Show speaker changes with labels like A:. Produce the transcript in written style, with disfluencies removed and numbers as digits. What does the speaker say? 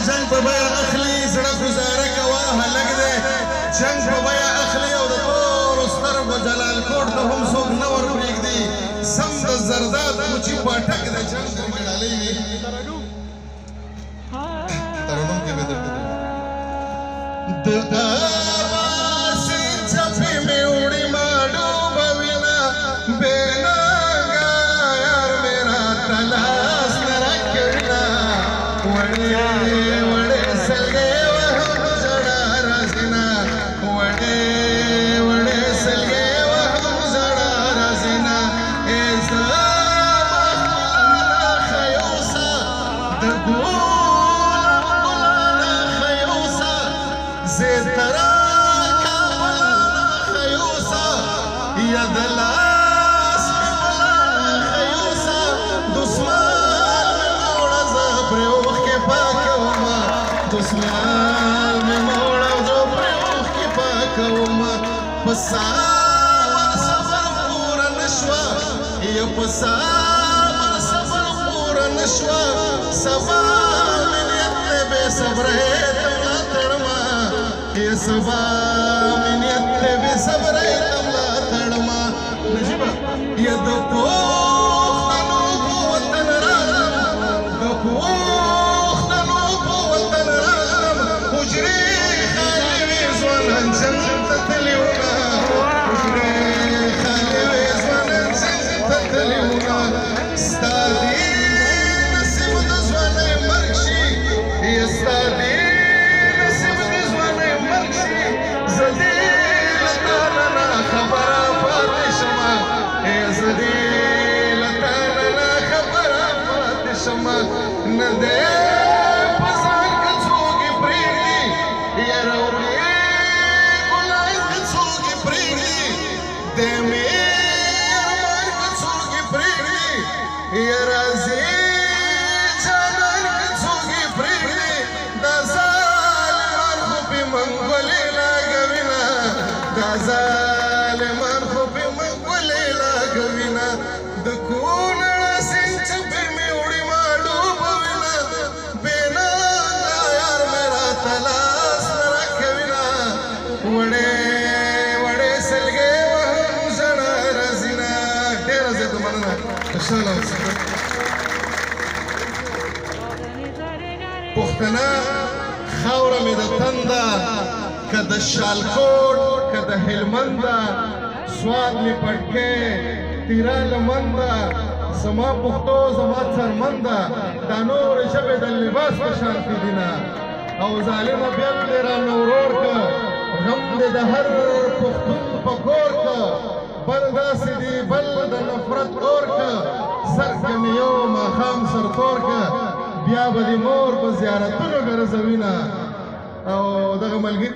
A: جنگ په بیه اخلي زړه ګزاره کوه هلک دی جنگ په بیه اخلي او د ټولو سترګو جلال کوټ ته هم څوک نه ور پرېږدي سم د زرداد کوچي پاټک د جنگ پرې ډالۍ وي ترنم کې به درته د آواسې څپې مې وړي ما ډوبه وینه بېننګه یار مې راته لاس نه راکوینه وړې وړې سلګۍ وهم ژړا راځینه وړې وړې سلګۍ وهم ژړا راځینه ای زما ګلانه ښایوسه د زیترا کابلانا خیوسا یدلاس ملانا خیوسا دسمال میں موڑا زبریوخ کے پاکوما دسمال میں موڑا زبریوخ کے پاکوما پساور سفر پورا نشوا یا پساور سفر پورا نشوا سبا منیت بے صبر ہے ये सबा मिनियत बे सब्र तमला तड़मा नजीबा ये दपोख्तनो वतन राम दपोख्तनो वतन राम उजरे खाली वेज़वन जन्नत तलिउना उजरे खाली वेज़वन जन्नत तलिउना स्तादी नसीब दज़वाने मर्शी ये स्तादी ندے پسان کڅوږي پریږدي یاره وړې ګلان کڅوږي پریږدي د مې ارمان کڅوږي پریږدي یاره زه جانان کڅوږي پریږدي دا ظالمان خو په منګولې لاګوینه دا ظالمان خو په منګولې لاګوینه د کونړ سیند چپې مې وړي ما ډوبه وینه بېننګه یار مې راته لاس نه راکوینه وړې وړې سلګۍ وهم ژړا راځینه ډېره زیاته مننه خوشحاله اوسئ پښتنه خاوره مې د تنده که د شالکوټ که د هلمند ده سواد مې پټکې تیرا لمنده زما پښتو زما څرمن ده دا نورې ژبې د لباس په شانتې دي نه او ظالمه بیا دې رانه ورور که غم دې د هر پښتون په کور که بل داسې دي بل د نفرت اور که سر که مې یو ماښام سرتور که بیا به دې مور په زیارتونو ګرځوینه او دغه ملګري